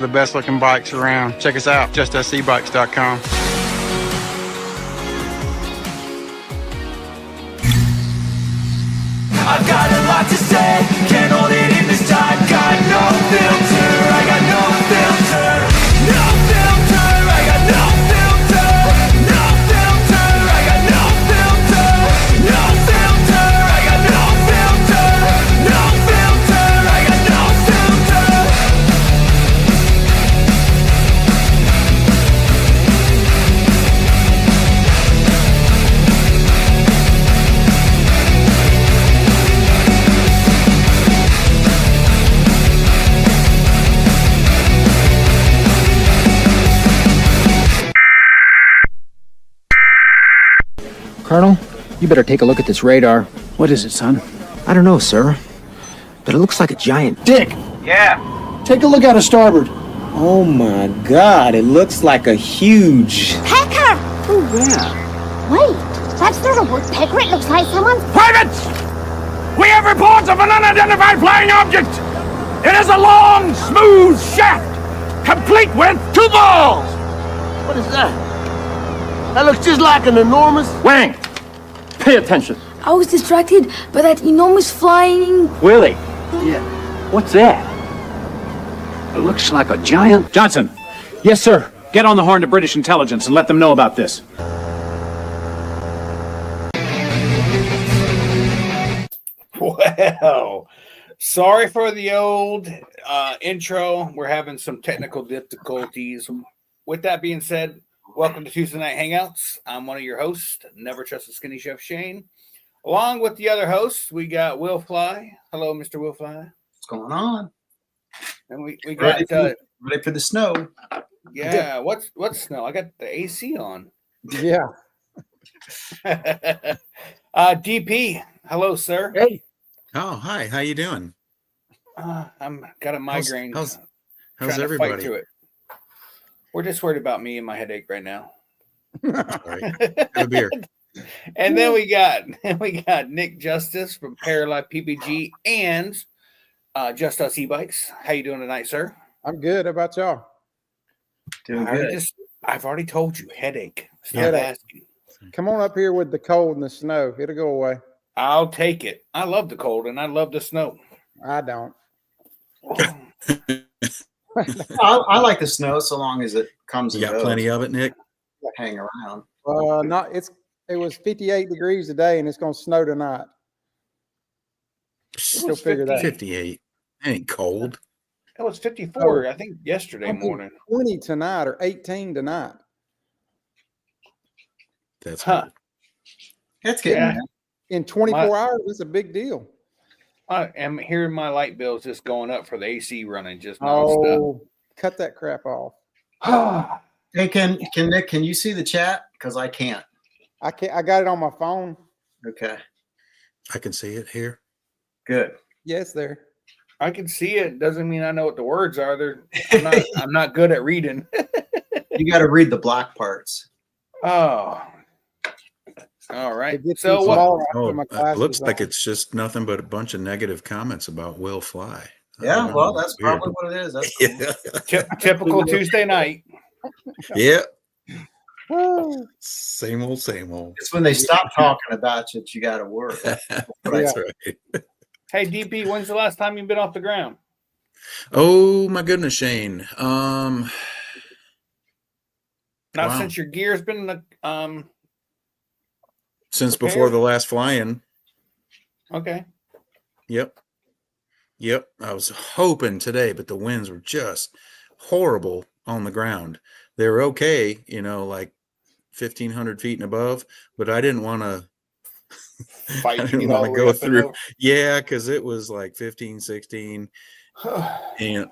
the best looking bikes around. Check us out, justusebikes.com. I've got a lot to say, can't hold it in this time. Got no filter, I got no filter. No filter, I got no filter. No filter, I got no filter. No filter, I got no filter. No filter, I got no filter. Colonel, you better take a look at this radar. What is it, son? I don't know, sir, but it looks like a giant. Dick! Yeah. Take a look out of starboard. Oh my God, it looks like a huge... Pecker! Oh, yeah. Wait, that's not a woodpecker. It looks like someone's... Privates! We have reports of an unidentified flying object! It is a long, smooth shaft, complete with 2 balls! What is that? That looks just like an enormous... Wang! Pay attention. I was distracted by that enormous flying... Willie. Yeah. What's that? It looks like a giant... Johnson! Yes, sir. Get on the horn to British intelligence and let them know about this. Well, sorry for the old intro. We're having some technical difficulties. With that being said, welcome to Tuesday Night Hangouts. I'm one of your hosts, Never Trust the Skinny Chef Shane. Along with the other hosts, we got Will Fly. Hello, Mr. Will Fly. What's going on? And we got Ready for the snow. yeah. What's snow? I got the AC on. Yeah. DP. Hello, sir. Hey. Oh, hi. How you doing? I'm got a migraine. How's trying to fight everybody? through it. We're just worried about me and my headache right now. Sorry. Have a beer. And then we got Nick Justice from Paralife PPG and Just Us E-Bikes. How you doing tonight, sir? I'm good. How about y'all? Doing good. I've already told you, headache. Stop Yeah. asking. Come on up here with the cold and the snow. It'll go away. I'll take it. I love the cold and I love the snow. I don't. I like the snow so long as it comes You and got goes. plenty of it, Nick? Hang around. It was 58 degrees today and it's gonna snow tonight. Still figure that. 58. Ain't cold. It was 54, I think, yesterday morning. 20 tonight or 18 tonight. That's Huh. cold. It's getting Yeah. there. In 24 hours, it's a big deal. I am hearing my light bills just going up for the AC running just nonstop. Oh, cut that crap off. Hey, can Nick, can you see the chat? Because I can't. I can't. I got it on my phone. Okay, I can see it here. good. Yes, there. I can see it. Doesn't mean I know what the words are. I'm not good at reading. You got to read the black parts. Oh, all right. It gets So too what? small. I Oh, put my it looks glasses like on. it's just nothing but a bunch of negative comments about Will Fly. I Yeah, don't well, know. that's Weird. probably what it is. That's cool. Yeah. Typical Tuesday night. Yeah. Woo. Same old, same old. It's when they stop talking about you that you got to work. That's right. Hey, DP, when's the last time you've been off the ground? Oh my goodness, Shane. Not Wow. since your gear's been Since prepared? before the last fly-in. okay. Yep. I was hoping today, but the winds were just horrible on the ground. They were okay, like 1,500 feet and above, but I didn't want to Fight I to didn't get all want the to way go up and through. over. Yeah, because it was like 15, 16, and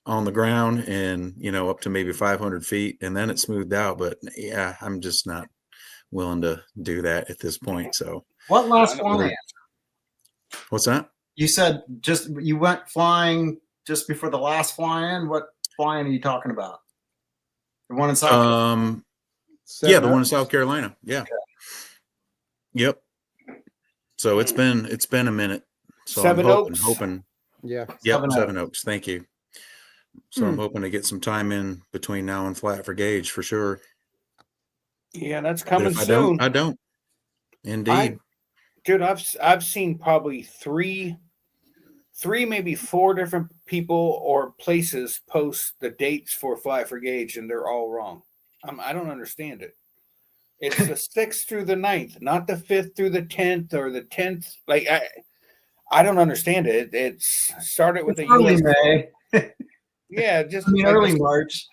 on the ground, and up to maybe 500 feet, and then it smoothed out. But yeah, I'm just not willing to do that at this point. So What last flying? what's that? You said you went flying just before the last fly-in. What flying are you talking about? The one in South Carolina? Yeah, the one in South Carolina. Yeah. Okay. Yep. So it's been a minute. So Seven I'm Oaks? hoping. Yeah. Yep, Seven Seven Oaks. Thank you. So I'm hoping to get some time in between now and Flat for Gauge for sure. Yeah, that's But coming if I soon. don't, I don't. Indeed. Dude, I've seen probably three, maybe four different people or places post the dates for Fly for Gauge, and they're all wrong. I don't understand it. It's the 6th through the 9th, not the 5th through the 10th or the 10th. Like I don't understand it. It's started with the Early US. May. Yeah, just I mean, early March.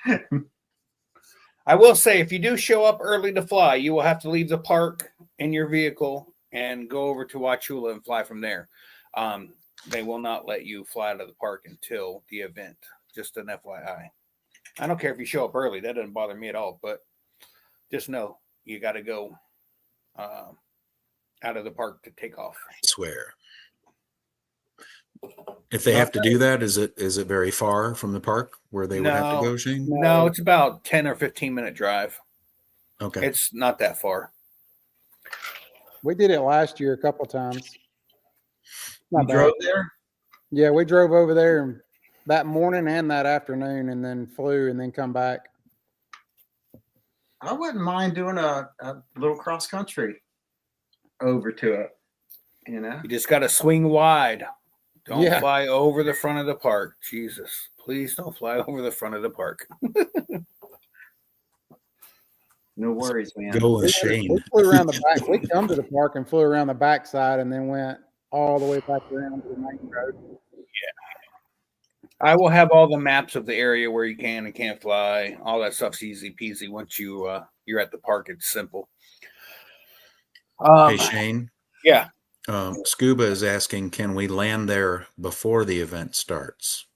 I will say, if you do show up early to fly, you will have to leave the park in your vehicle and go over to Wauchula and fly from there. They will not let you fly out of the park until the event. Just an FYI. I don't care if you show up early. That doesn't bother me at all. But just know you got to go out of the park to take off. I swear. If they have to do that, is it very far from the park where they would have to go, Shane? No, it's about 10 or 15-minute drive. Okay. It's not that far. We did it last year a couple times. Not You bad. drove there? Yeah, we drove over there that morning and that afternoon, and then flew and then come back. I wouldn't mind doing a little cross country over to it. You know, You just got to swing wide. Don't Yeah. fly over the front of the park. Jesus, please don't fly over the front of the park. no worries, man. Go with We Shane. flew around the back. We come to the park and flew around the backside and then went all the way back around to the main road. I will have all the maps of the area where you can and can't fly. All that stuff's easy peasy. Once you're at the park, it's simple. Hey, Shane. Yeah. Scuba is asking, can we land there before the event starts?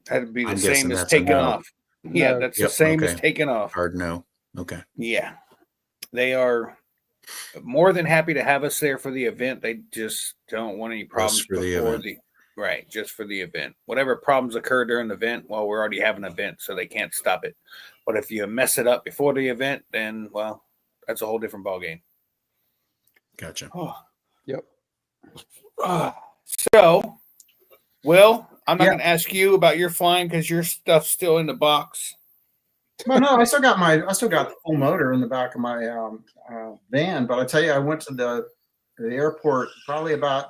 That'd be the I'm same guessing as that's a taking no. off. Yeah, No. that's Yep, the same as okay. taking off. Hard no. Okay. Yeah. They are more than happy to have us there for the event. They just don't want any problems for the before event. right, just for the event. Whatever problems occur during the event, well, we're already having an event, so they can't stop it. But if you mess it up before the event, then well, that's a whole different ballgame. Gotcha. Oh. Yep. So, Will, I'm not Yeah. going to ask you about your flying because your stuff's still in the box. Well, no, I still got the full motor in the back of my van. But I tell you, I went to the airport probably about,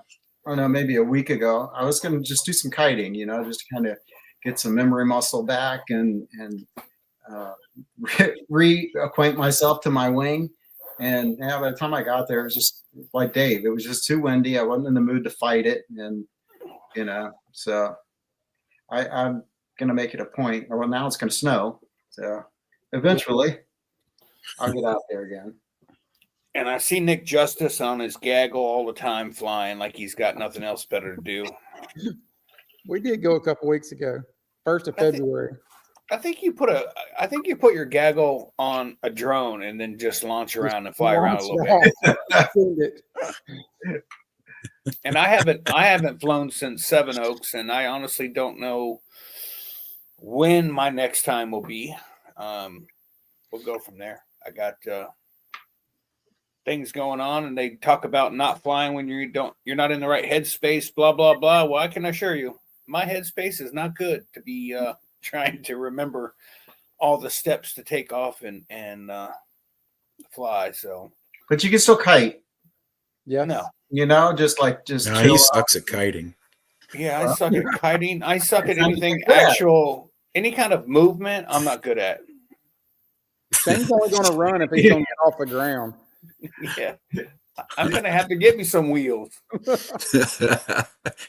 I don't know, maybe a week ago. I was going to just do some kiting, you know, just to kind of get some memory muscle back and reacquaint myself to my wing. And yeah, by the time I got there, it was just like Dave. It was just too windy. I wasn't in the mood to fight it, and you know, so I'm going to make it a point. Well, now it's going to snow, so eventually I'll get out there again. And I see Nick Justice on his gaggle all the time flying like he's got nothing else better to do. We did go a couple weeks ago, 1st of February. I think you put your gaggle on a drone and then just launch around and fly around a little bit. I've seen it. And I haven't flown since Seven Oaks, and I honestly don't know when my next time will be. We'll go from there. I got things going on, and they talk about not flying when you're not in the right headspace, blah blah blah. Well, I can assure you, my headspace is not good to be trying to remember all the steps to take off and fly. So, But you can still kite. Yeah. no. You know, No, chill he out. sucks at kiting. Yeah, I suck at kiting. I suck at Sounds anything like that. any kind of movement. I'm not good at. Shane's only going to run if he's going to get off the ground. Yeah, I'm gonna have to get me some wheels.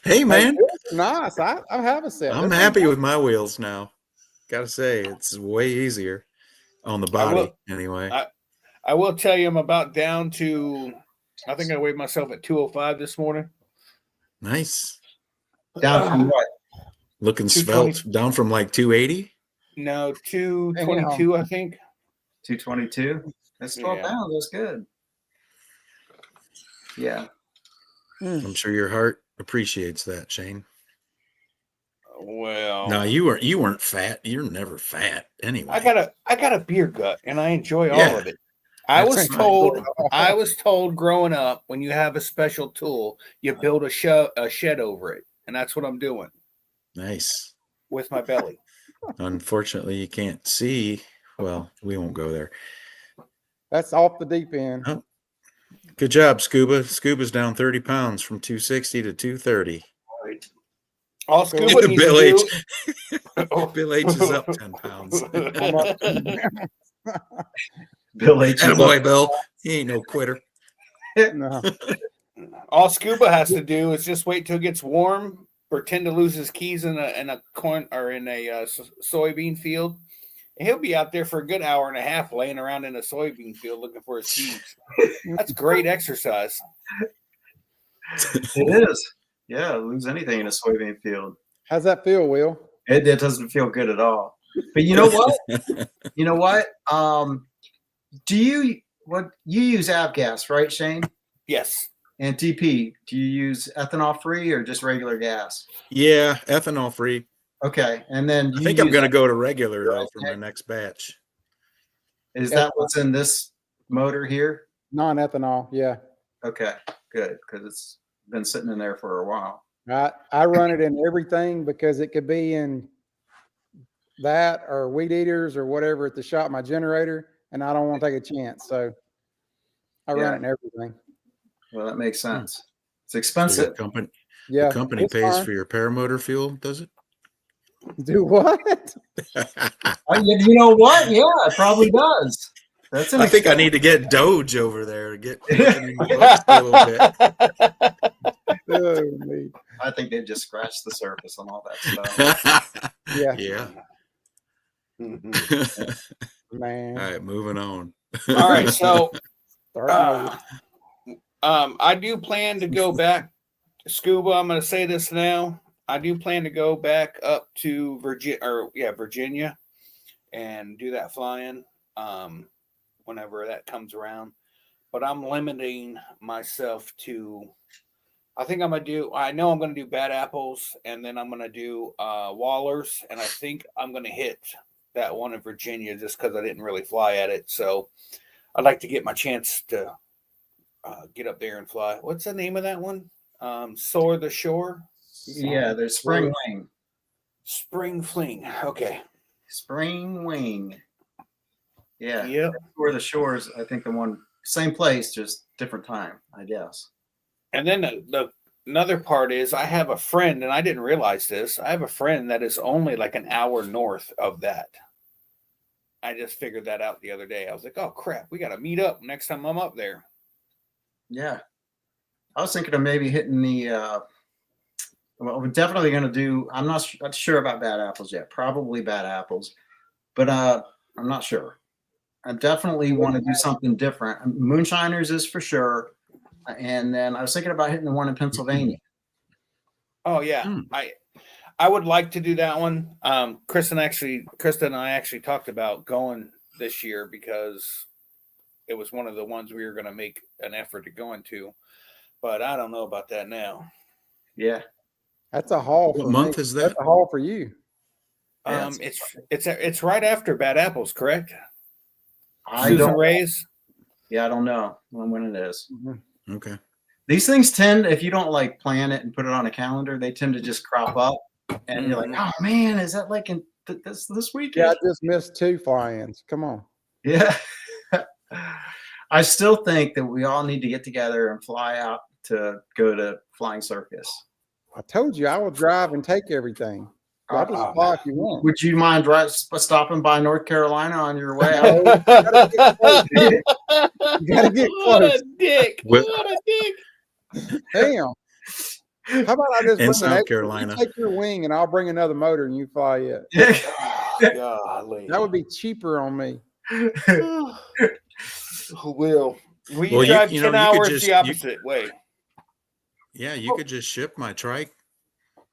Hey, man. It's nice. I have a set. I'm happy with my wheels now. Gotta say, it's way easier on the body anyway. I will tell you, I'm about down to. I think I weighed myself at 205 this morning. Nice. Down from what? Looking 220. svelte. Down from like 280. No, 222, I think. 222. That's 12 Yeah. pounds. That's good. Yeah. I'm sure your heart appreciates that, Shane. Well, No, you weren't fat. You're never fat anyway. I got a beer gut, and I enjoy all Yeah. of it. I That's was told growing up, when you have a special tool, you build a shed over it, and that's what I'm doing Nice. with my belly. Unfortunately, you can't see. Well, we won't go there. That's off the deep end. Oh, good job, Scuba. Scuba's down 30 pounds from 260 to 230. All Scuba needs Bill to H. do. Bill H is up 10 pounds. Bill H. is Boy, up. Bill. He ain't no quitter. No. All Scuba has to do is just wait till it gets warm, pretend to lose his keys in a corn or in a soybean field, and he'll be out there for a good hour and a half laying around in a soybean field looking for his keys. That's great exercise. It is. Yeah, lose anything in a soybean field. How's that feel, Will? It doesn't feel good at all. But you know what? You know what? Do you use avgas, right, Shane? Yes. And TP, do you use ethanol free or just regular gas? Yeah, ethanol free. Okay, and then I think I'm going to go to regular though for my next batch. Is that what's in this motor here? Non-ethanol, yeah. Okay, good, because it's been sitting in there for a while. I run it in everything because it could be in that or weed eaters or whatever at the shop, my generator, and I don't want to take a chance. So I run it in everything. Well, that makes sense. It's expensive. The company pays for your paramotor fuel, does it? Do what? You know what? Yeah, it probably does. That's I think I need to get Doge over there to get a little bit. I think they've just scratched the surface on all that stuff. Yeah. Man. All right, moving on. All right, so I do plan to go back, Scuba. I'm going to say this now. I do plan to go back up to Virginia, and do that flying whenever that comes around. But I'm limiting myself to. I know I'm going to do Bad Apples, and then I'm going to do Wallers, and I think I'm going to hit that one in Virginia just because I didn't really fly at it. So I'd like to get my chance to get up there and fly. What's the name of that one? Soar the Shore? Yeah, there's Spring Wing. Spring Fling. Okay. Spring Wing. Yeah. Yep. Soar the Shores, I think the one, same place, just different time, I guess. And then the another part is I have a friend, and I didn't realize this. I have a friend that is only like an hour north of that. I just figured that out the other day. I was like, oh, crap, we got to meet up next time I'm up there. Yeah. I was thinking of maybe hitting the, we're definitely going to do, I'm not sure about Bad Apples yet. Probably Bad Apples. But I'm not sure. I definitely want to do something different. Moonshiners is for sure. And then I was thinking about hitting the one in Pennsylvania. Oh, yeah. I would like to do that one. Krista and I actually talked about going this year because it was one of the ones we were going to make an effort to go into. But I don't know about that now. Yeah. That's a haul. What month is that? That's a haul for you. It's right after Bad Apples, correct? Susan Ray's? Yeah, I don't know when it is. Mm-hmm. Okay. These things tend, if you don't like plan it and put it on a calendar, they tend to just crop up, and you're like, "Oh man, is that like in this weekend?" Yeah, I just missed 2 fly-ins. Come on. Yeah. I still think that we all need to get together and fly out to go to Flying Circus. I told you I will drive and take everything. I'll just fly if you want. Would you mind stopping by North Carolina on your way out? You gotta get close. What a dick. What a dick. Damn. How about I just in bring South Carolina? You take your wing and I'll bring another motor and you fly it. Golly. That would be cheaper on me. Will you drive 10 hours the opposite way? Yeah, you could just ship my trike,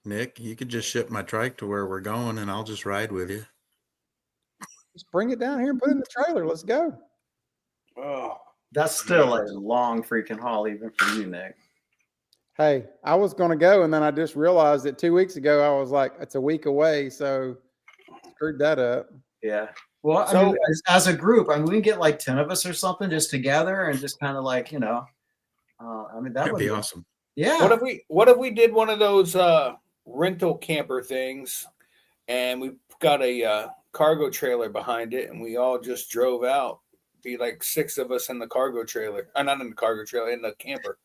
Nick. You could just ship my trike to where we're going, and I'll just ride with you. Just bring it down here and put it in the trailer. Let's go. Oh, that's still a long freaking haul, even for you, Nick. Hey, I was going to go, and then I just realized that 2 weeks ago I was like, it's a week away, so screwed that up. Yeah. Well, I mean, as a group, we can get like 10 of us or something just together and just kind of like, that would be awesome. Yeah. What if we did one of those rental camper things and we got a cargo trailer behind it, and we all just drove out. Be like 6 of us in the cargo trailer. Not in the cargo trailer, in the camper,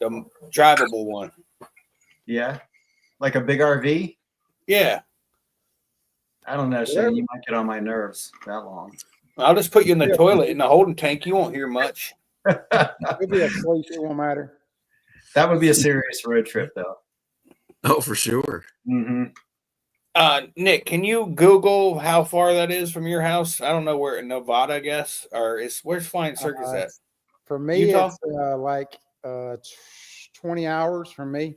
the drivable one. Yeah, like a big RV. Yeah. I don't know, Shane. You might get on my nerves that long. I'll just put you in the toilet in the holding tank. You won't hear much. You'll be asleep. It won't matter. That would be a serious road trip, though. Oh, for sure. Mm-hmm. Nick, can you Google how far that is from your house? I don't know where in Nevada, I guess, or where's Flying Circus at? For me, Utah? it's like 20 hours from me.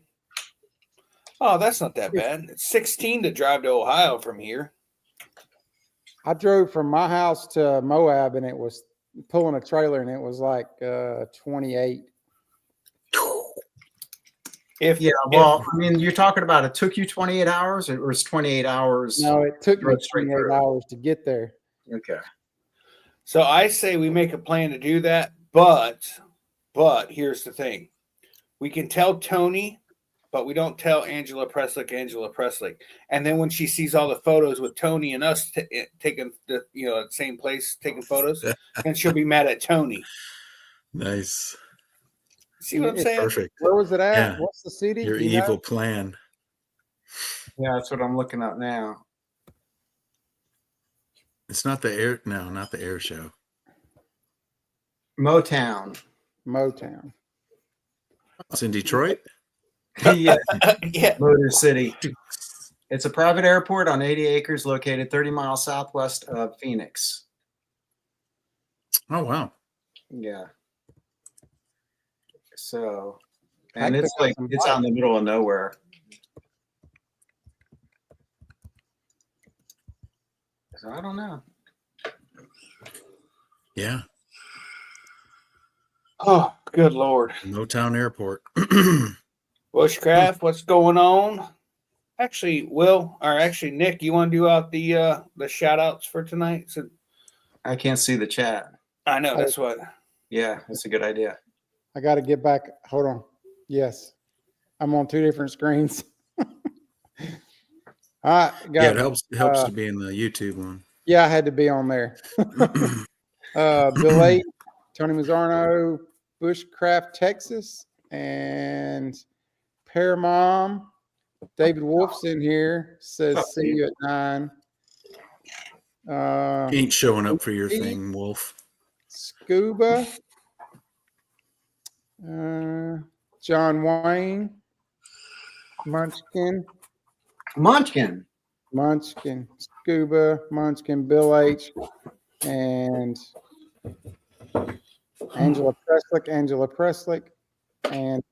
Oh, that's not that bad. It's 16 to drive to Ohio from here. I drove from my house to Moab, and it was pulling a trailer, and it was like 28. I mean, you're talking about it took you 28 hours, or it was 28 hours? No, it took me Drove straight 28 through. hours to get there. Okay. So I say we make a plan to do that, but here's the thing. We can tell Tony, but we don't tell Angela Presley. And then when she sees all the photos with Tony and us taking the same place taking photos, then she'll be mad at Tony. Nice. See what I'm saying? Perfect. Where was it at? Yeah. What's the city? Your Do you know? evil plan. Yeah, that's what I'm looking up now. It's not the air. No, not the air show. Motown. It's in Detroit. Yeah. Yeah. Motor City. It's a private airport on 80 acres located 30 miles southwest of Phoenix. Oh, wow. Yeah. So, I and it's picked up like, some it's out in the middle of nowhere. So I don't know. Yeah. Oh, good Lord. Motown Airport. Bushcraft, what's going on? Actually, Nick, you want to do out the shout outs for tonight? So, I can't see the chat. I know that's what. Yeah, that's a good idea. I got to get back. Hold on. Yes. I'm on 2 different screens. All right. Yeah, it helps to be in the YouTube one. Yeah, I had to be on there. Bill H, Tony Mazzarno, Bushcraft, Texas, and Paramom. David Wolf's in here. Says see you at 9. Ain't showing up for your thing, Wolf. Scuba. John Wayne. Munchkin. Scuba, Munchkin, Bill H, and Angela Presley, and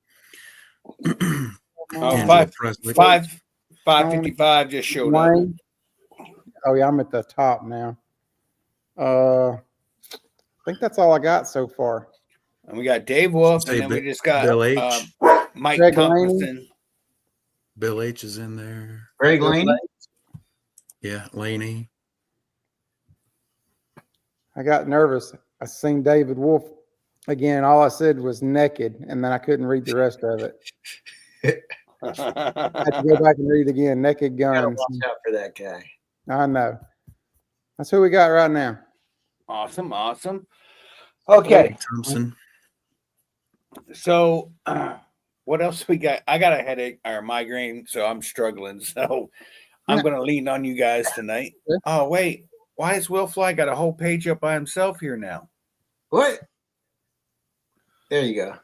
555 just showed up. Wayne. Oh yeah, I'm at the top now. I think that's all I got so far. And we got Dave Wolf, Say and then we Bi- just got Bill H. Mike Greg Thompson. Bill H is in there. Greg Lane. Yeah, Laney. I got nervous. I seen David Wolf again. All I said was naked, and then I couldn't read the rest of it. I had to go back and read again. Naked Gotta Guns. watch out for that guy. I know. That's who we got right now. Awesome. Okay. Thompson. So, what else we got? I got a headache or migraine, so I'm struggling. So, I'm going to lean on you guys tonight. Yeah. Oh, wait. Why has Will Fly got a whole page up by himself here now? What? There you go.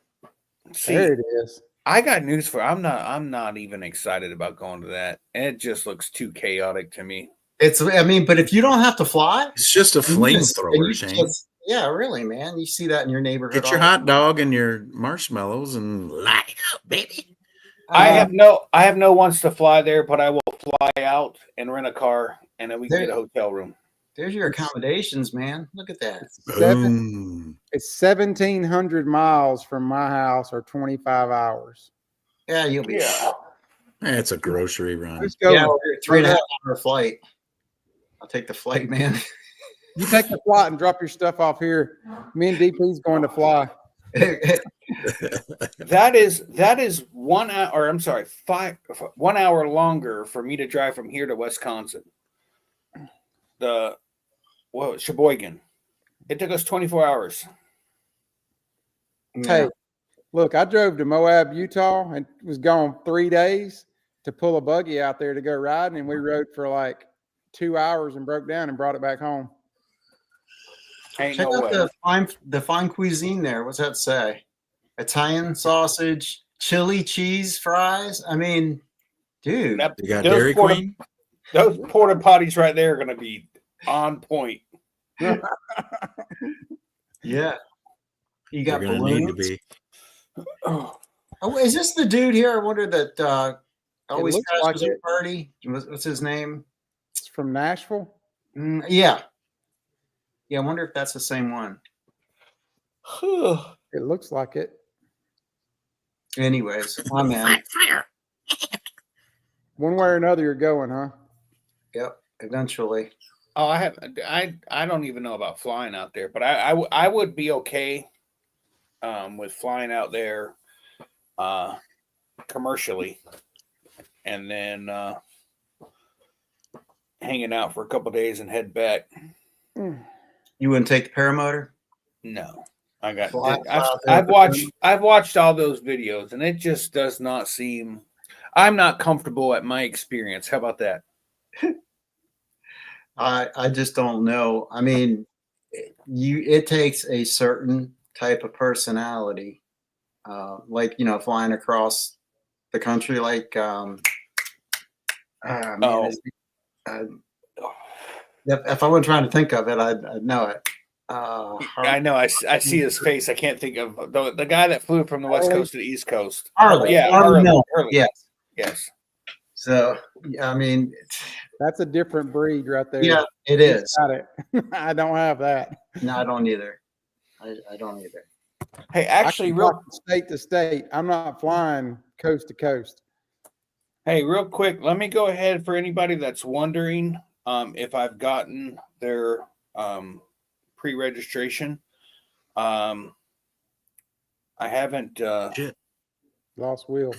See, There it is. I got news for I'm not even excited about going to that. It just looks too chaotic to me. But if you don't have to fly, It's just a and you flamethrower, Shane. just- yeah, really, man. You see that in your neighborhood. Get your all- hot dog and your marshmallows and light it up, baby. I have no wants to fly there, but I will fly out and rent a car, and then we can get a hotel room. There's your accommodations, man. Look at that. Boom. It's 1,700 miles from my house, or 25 hours. Yeah, you'll be. It's a grocery run. Let's go. Yeah, 3.5 hour flight. I'll take the flight, man. You take the flight and drop your stuff off here. Me and DP's going to fly. That is 1 hour, or I'm sorry, 1 hour longer for me to drive from here to Wisconsin. Sheboygan. It took us 24 hours. Hey, look, I drove to Moab, Utah, and was gone 3 days to pull a buggy out there to go riding, and we rode for like 2 hours and broke down and brought it back home. Ain't Check no out way. the fine cuisine there. What's that say? Italian sausage, chili cheese fries. I mean, dude, That- You got those Dairy porta- Queen. Those porta potties right there are going to be on point. yeah. You You're got gonna need to balloons. be. Oh, is this the dude here? I wonder that always looks crashes like your it. party. What's his name? It's from Nashville. Yeah. Yeah, I wonder if that's the same one. It looks like it. Anyways, I'm in. One way or another, you're going, huh? Yep, eventually. Oh, I don't even know about flying out there, but I would be okay with flying out there commercially and then hanging out for a couple days and head back. You wouldn't take the paramotor? No. I got Fly out there I've watched all those videos and it just does not seem I'm not comfortable at my experience. How about that? I just don't know. I mean, it takes a certain type of personality, like flying across the country. Like, if I wasn't trying to think of it, I'd know it. I know. I see his face. I can't think of the guy that flew from the West Coast to the East Coast. Harley. Yeah, Harley. Harley. Yes. So, I mean, That's a different breed right there. yeah, it He's is. got it. I don't have that. No, I don't either. I don't either. Hey, I actually, can real fly from state to state. I'm not flying coast to coast. Hey, real quick, let me go ahead for anybody that's wondering if I've gotten their pre-registration. I haven't. Shit. Lost Will.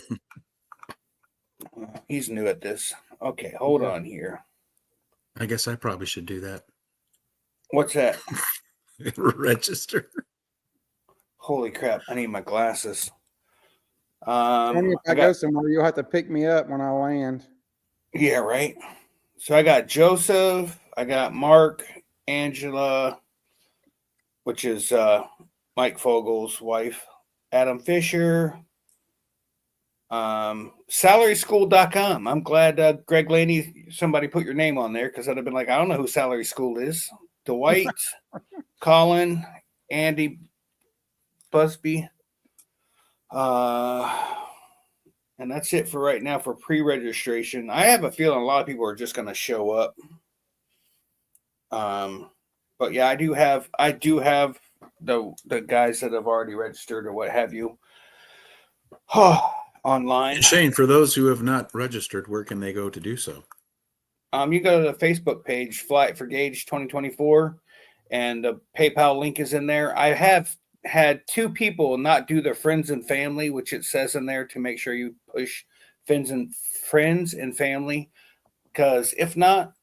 He's new at this. Okay, hold Okay. on here. I guess I probably should do that. What's that? Register. Holy crap! I need my glasses. Only if I go somewhere, you'll have to pick me up when I land. Yeah, right. So I got Joseph, I got Mark, Angela, which is Mike Fogel's wife, Adam Fisher, SalarySchool.com. I'm glad Greg Laney, somebody put your name on there because I'd have been like, I don't know who Salary School is. Dwight, Colin, Andy Busby. And that's it for right now for pre-registration. I have a feeling a lot of people are just going to show up. But yeah, I do have the guys that have already registered or what have you online. And Shane, for those who have not registered, where can they go to do so? You go to the Facebook page, Flight for Gauge 2024, and the PayPal link is in there. I have had 2 people not do their friends and family, which it says in there to make sure you push friends and family, because if not,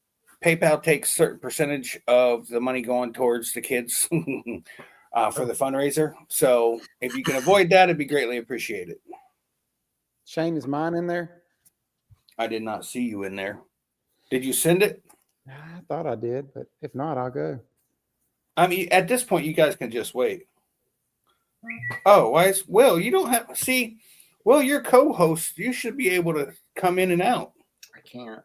PayPal takes a certain percentage of the money going towards the kids for the fundraiser. So if you can avoid that, it'd be greatly appreciated. Shane, is mine in there? I did not see you in there. Did you send it? I thought I did, but if not, I'll go. I mean, at this point, you guys can just wait. Oh, why is Will? You don't have Will, you're co-host. You should be able to come in and out. I can't.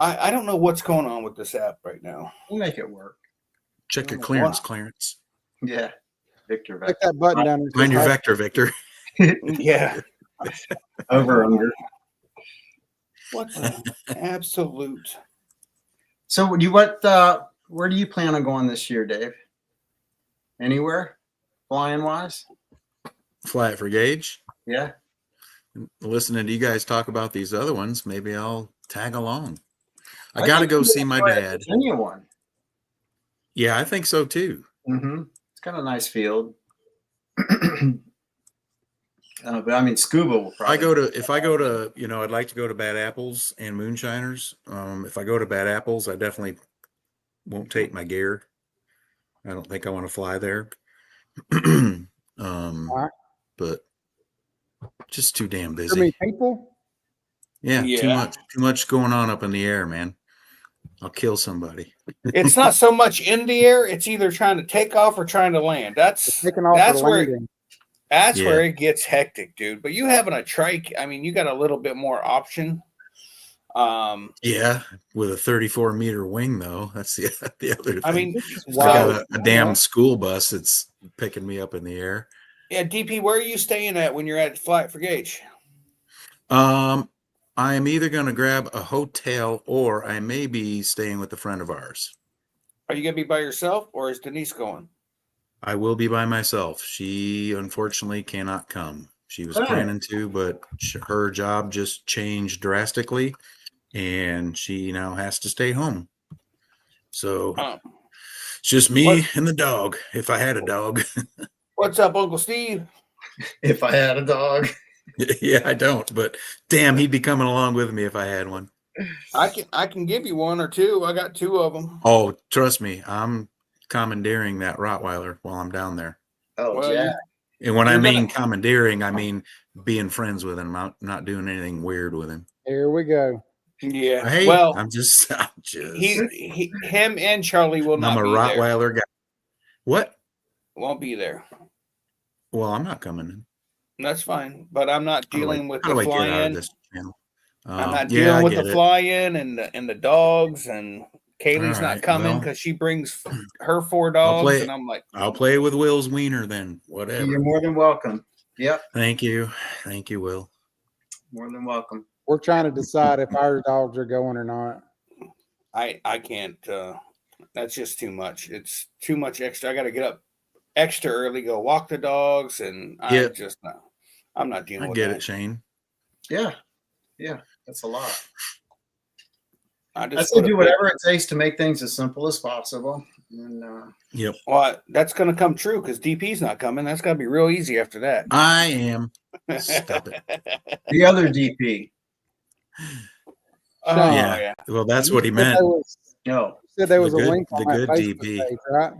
I don't know what's going on with this app right now. We'll make it work. Check your clearance, Clarence. Yeah. Victor. Click that button down there. Find your vector, Victor. Yeah. Over under. What the absolute? So where do you plan on going this year, Dave? Anywhere? Flying wise? Fly it for Gauge. Yeah. Listening to you guys talk about these other ones, maybe I'll tag along. I got to go see my dad. Virginia one. Yeah, I think so too. Mm-hmm. It's got a nice field. But I mean, scuba will probably. If I go to, I'd like to go to Bad Apples and Moonshiners. If I go to Bad Apples, I definitely won't take my gear. I don't think I want to fly there. Alright. But just too damn Too many busy. people? Yeah, Yeah. too much going on up in the air, man. I'll kill somebody. It's not so much in the air; it's either trying to take off or trying to land. Taking off That's or where landing. that's Yeah. where it gets hectic, dude. But you having a trike, I mean, you got a little bit more option. Yeah, with a 34-meter wing, though. That's the other thing. I mean, I got so, a damn school bus that's picking me up in the air. yeah, DP, where are you staying at when you're at Flight for Gage? I am either going to grab a hotel or I may be staying with a friend of ours. Are you gonna be by yourself, or is Denise going? I will be by myself. She unfortunately cannot come. She was Oh. planning to, but her job just changed drastically, and she now has to stay home. So it's just me and the dog. If I had a dog. What's up, Uncle Steve? If I had a dog. Yeah, I don't, but damn, he'd be coming along with me if I had one. I can give you one or two. I got two of them. Oh, trust me, I'm commandeering that Rottweiler while I'm down there. Oh, Well, yeah. And when I You're mean gonna- commandeering, I mean being friends with him, not doing anything weird with him. Here we go. Yeah. Hey, well, I'm just him and Charlie will not I'm a be there. Rottweiler guy. What? Won't be there. Well, I'm not coming in. That's fine, but I'm not dealing with How the do I get out of fly-in. this channel? I'm not Yeah, dealing I with get the it. fly-in and the dogs, and Kaylee's All not right, coming well. because she brings her 4 I'll dogs, play. and I'm like, I'll play with Will's wiener then. Whatever. You're more than welcome. Yep. Thank you, Will. More than welcome. We're trying to decide if our dogs are going or not. I can't. That's just too much. It's too much extra. I got to get up extra early, go walk the dogs, and Yeah. I'm not dealing I with get that. it, Shane. Yeah. Yeah. That's a lot. I I just say put do a- whatever it takes to make things as simple as possible. And Yep, Well, that's going to come true because DP's not coming. That's got to be real easy after that. I am. Stop it. the other DP. Oh, Yeah. yeah. Well, that's You what he said meant. there was- No. you said there was The a good- link on the that good Facebook DP. page, right?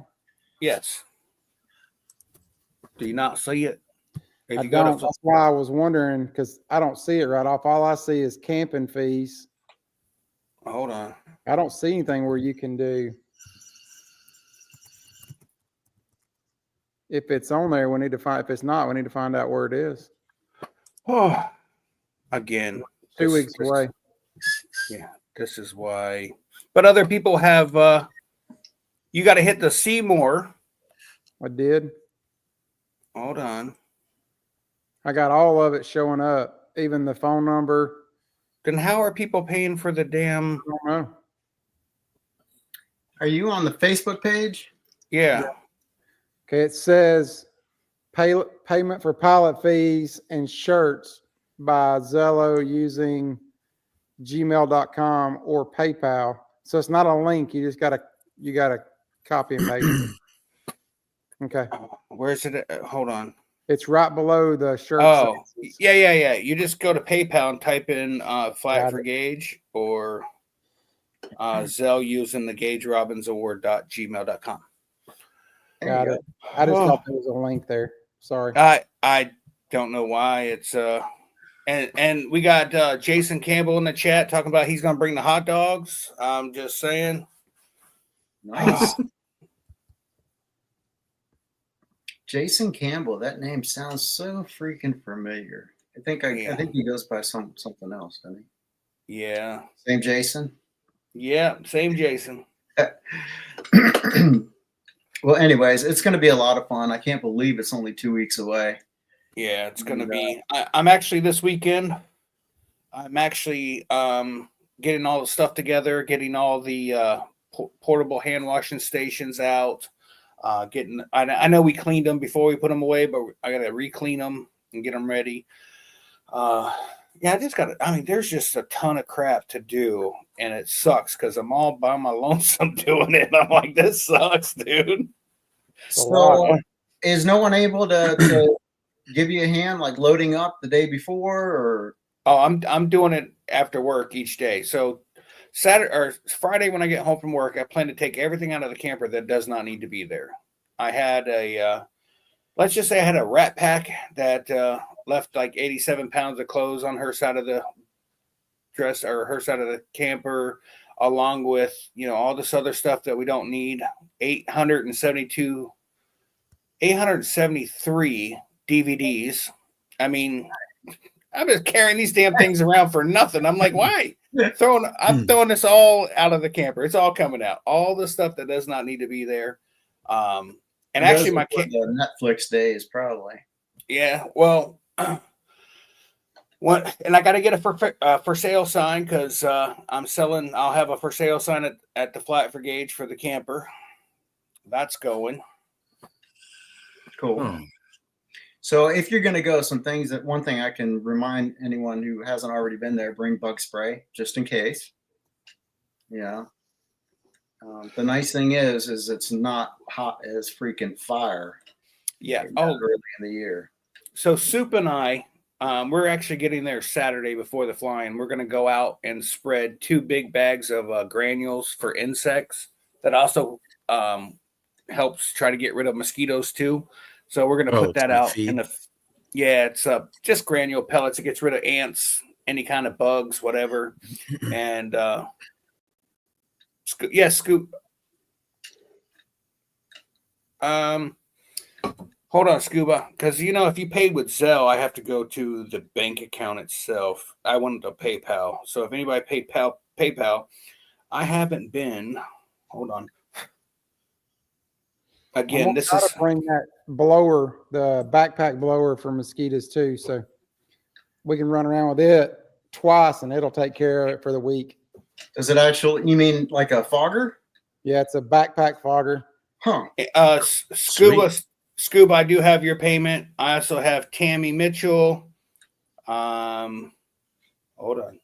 Yes. Do you not see it? If I you go don't. to That's why I was wondering because I don't see it right off. All I see is camping fees. hold on. I don't see anything where you can do. If it's on there, we need to find. If it's not, we need to find out where it is. Oh, again, 2 this- weeks this- away. Yeah, this is why. But other people have. You got to hit the Seymour. I did. Hold on. I got all of it showing up, even the phone number. Then how are people paying for the damn? I don't know. Are you on the Facebook page? Yeah. Okay, it says payment for pilot fees and shirts by Zello using gmail.com or PayPal. So it's not a link. You just gotta copy and paste it. Okay. Where's it? Hold on. It's right below the shirt. Oh, sizes. yeah. You just go to PayPal and type in Flat Got for it. Gage or Zelle using the GageRobinsAward.gmail.com. Got it. I just thought there was a link there. Sorry. I don't know why it's and we got Jason Campbell in the chat talking about he's gonna bring the hot dogs. I'm just saying. Nice. Jason Campbell. That name sounds so freaking familiar. I think he goes by something else, doesn't he? Yeah. Same Jason. Yeah, same Jason. Well, anyways, it's going to be a lot of fun. I can't believe it's only 2 weeks away. Yeah, it's gonna be. I'm actually this weekend. I'm actually getting all the stuff together, getting all the portable hand washing stations out. I know we cleaned them before we put them away, but I gotta re-clean them and get them ready. Yeah, I just gotta. I mean, there's just a ton of crap to do, and it sucks because I'm all by my lonesome doing it. And I'm like, this sucks, dude. So, is no one able to give you a hand, like loading up the day before, or? Oh, I'm doing it after work each day. So Saturday or Friday when I get home from work, I plan to take everything out of the camper that does not need to be there. I had let's just say I had a rat pack that left like 87 pounds of clothes on her side of the dress or her side of the camper, along with, all this other stuff that we don't need. 873 DVDs. I mean, I'm just carrying these damn things around for nothing. I'm like, why? I'm throwing this all out of the camper. It's all coming out. All the stuff that does not need to be there. And actually, my Netflix days probably. Yeah, well, what? And I got to get a for sale sign because I'm selling. I'll have a for sale sign at the Flat Gauge for the camper. That's going cool. So if you're going to go, one thing I can remind anyone who hasn't already been there: bring bug spray just in case. Yeah. The nice thing is it's not hot as freaking fire. Yeah. Early in the year. So Soup and I, we're actually getting there Saturday before the flying. We're going to go out and spread 2 big bags of granules for insects. That also helps try to get rid of mosquitoes too. So we're going to put that out in the. Yeah, it's just granule pellets. It gets rid of ants, any kind of bugs, whatever, and. Scoop. Hold on, Scuba, because if you paid with Zelle, I have to go to the bank account itself. I wanted to PayPal, so if anybody paid PayPal, I haven't been. Hold on. Again, this is bring that blower, the backpack blower for mosquitoes too, so we can run around with it twice, and it'll take care of it for the week. Does it actually? You mean like a fogger? Yeah, it's a backpack fogger. Huh. Scuba, I do have your payment. I also have Tammy Mitchell. Hold on.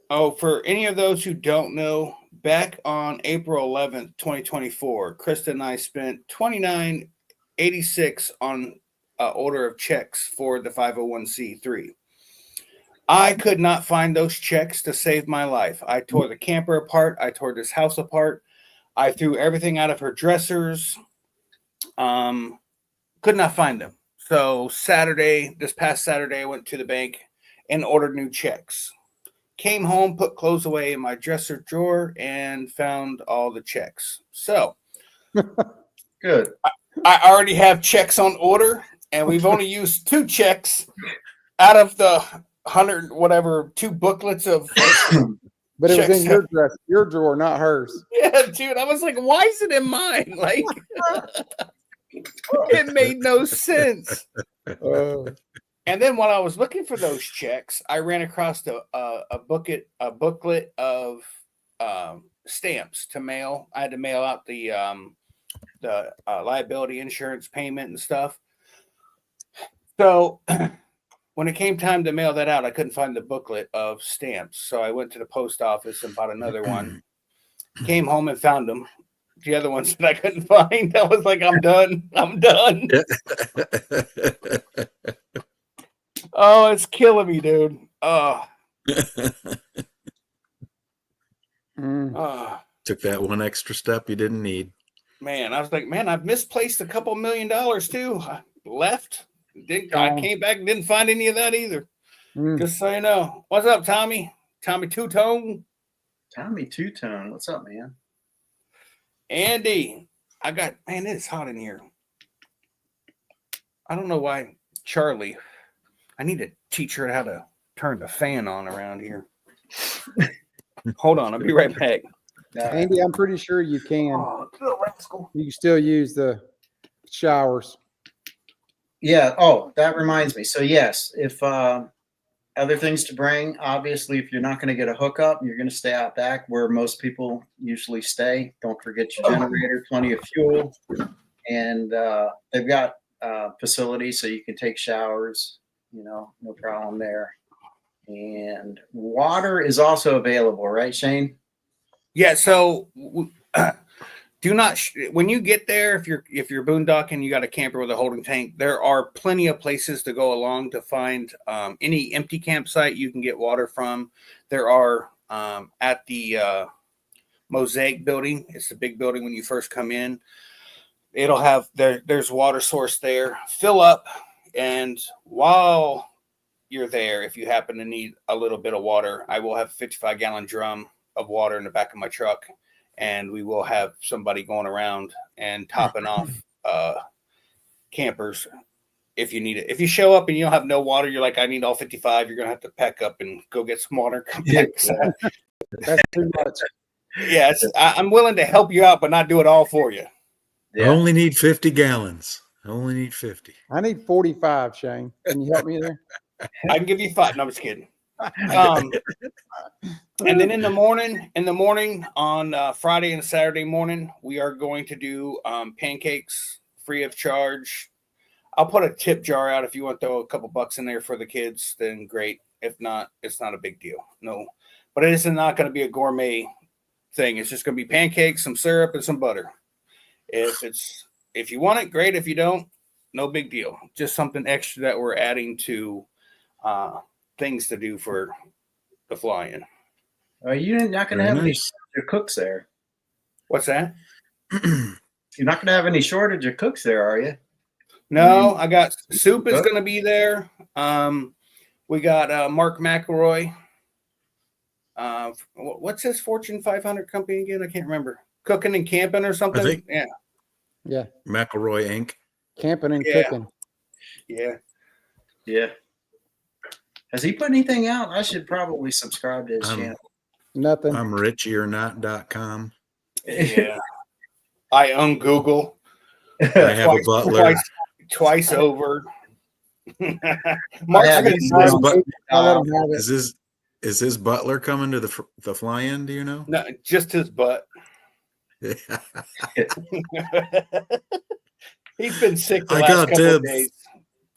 Oh, for any of those who don't know, back on April 11th, 2024, Krista and I spent $29.86 on order of checks for the 501c3. I could not find those checks to save my life. I tore the camper apart. I tore this house apart. I threw everything out of her dressers. Could not find them. So this past Saturday, I went to the bank and ordered new checks. Came home, put clothes away in my dresser drawer, and found all the checks. So good. I already have checks on order, and we've only used 2 checks out of the 2 booklets of. But it was in your drawer, not hers. Yeah, dude. I was like, why is it in mine? Like, it made no sense. And then while I was looking for those checks, I ran across a booklet of stamps to mail. I had to mail out the liability insurance payment and stuff. So when it came time to mail that out, I couldn't find the booklet of stamps. So I went to the post office and bought another one. Came home and found them. The other ones that I couldn't find. I was like, I'm done. Oh, it's killing me, dude. Took that one extra step you didn't need. Man, I was like, I've misplaced a couple $1 million too. I left. I came back and didn't find any of that either. Just so you know. What's up, Tommy? Tommy Two-Tone? Tommy Two-Tone. What's up, man? Andy. It is hot in here. I don't know why Charlie. I need to teach her how to turn the fan on around here. Hold on. I'll be right back. Andy, I'm pretty sure you can. Oh, you can still use the showers. Yeah. Oh, that reminds me. So yes, if other things to bring, obviously, if you're not going to get a hookup, you're going to stay out back where most people usually stay. Don't forget your generator, plenty of fuel, and they've got facilities so you can take showers. No problem there. And water is also available, right, Shane? Yeah. So do not when you get there, if you're boondocking, you got a camper with a holding tank, there are plenty of places to go along to find any empty campsite you can get water from. There are at the Mosaic building. It's the big building when you first come in. It'll have there's water source there. Fill up, and while you're there, if you happen to need a little bit of water, I will have a 55-gallon drum of water in the back of my truck, and we will have somebody going around and topping off campers if you need it. If you show up and you don't have no water, you're like, I need all 55, you're gonna have to pack up and go get some water. Come back. So, That's too much. yeah, I'm willing to help you out, but not do it all for you. I only need 50 gallons. I only need 50. I need 45, Shane. Can you help me there? I can give you 5. No, I'm just kidding. And then in the morning on Friday and Saturday morning, we are going to do pancakes free of charge. I'll put a tip jar out if you want to throw a couple bucks in there for the kids, then great. If not, it's not a big deal. No, but it is not going to be a gourmet thing. It's just going to be pancakes, some syrup, and some butter. If you want it, great. If you don't, no big deal. Just something extra that we're adding to things to do for the fly-in. You're not going to have any shortage of cooks there. What's that? You're not going to have any shortage of cooks there, are you? No, I got Soup is going to be there. We got Mark McElroy. What's his Fortune 500 company again? I can't remember. Cooking and Camping or something. Yeah. McElroy Inc. Camping and cooking. Yeah. Has he put anything out? I should probably subscribe to his channel. Nothing. I'm richyou'renot.com. Yeah. I own Google. I have a butler. Twice over. Is his butler coming to the fly-in? Do you know? No, just his butt. He's been sick the last couple of days.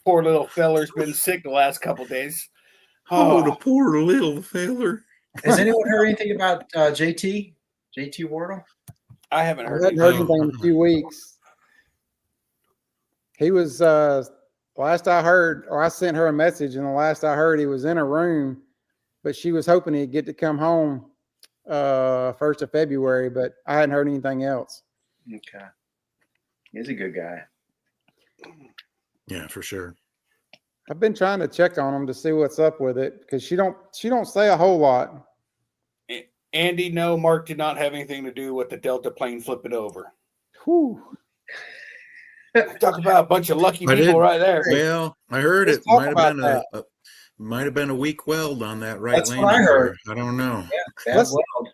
Poor little feller's been sick the last couple of days. Oh, the poor little feller. Has anyone heard anything about JT Wardle? I haven't heard anything in a few weeks. He was last I heard, or I sent her a message, and the last I heard, he was in a room, but she was hoping he'd get to come home 1st of February, but I hadn't heard anything else. Okay. He's a good guy. Yeah, for sure. I've been trying to check on him to see what's up with it, because she don't say a whole lot. Andy, no, Mark did not have anything to do with the Delta plane flipping over. Whew. Talk about a bunch of lucky people right there. Well, I heard it might have been a weak weld on that right lane. I heard. I don't know. Yeah,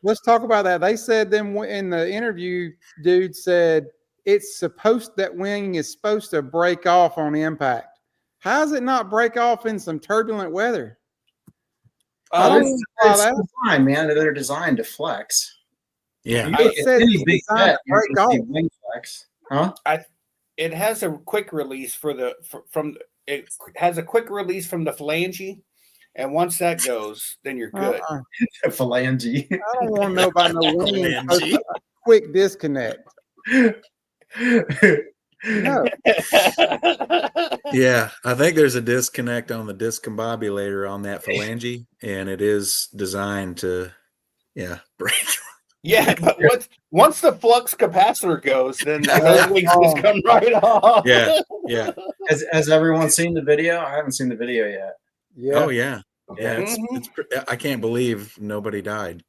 let's talk about that. They said them in the interview, dude said that wing is supposed to break off on impact. How does it not break off in some turbulent weather? It's fine, man. They're designed to flex. Yeah. Wing flex. Huh? It has a quick release from the phalange, and once that goes, then you're good. The phalange. I don't want to know about no wing. Quick disconnect. No. Yeah, I think there's a disconnect on the discombobulator on that phalange, and it is designed to, break. Yeah, but once the flux capacitor goes, then the wings just come right off. Yeah. Has everyone seen the video? I haven't seen the video yet. Yeah. Oh yeah. It's I can't believe nobody died.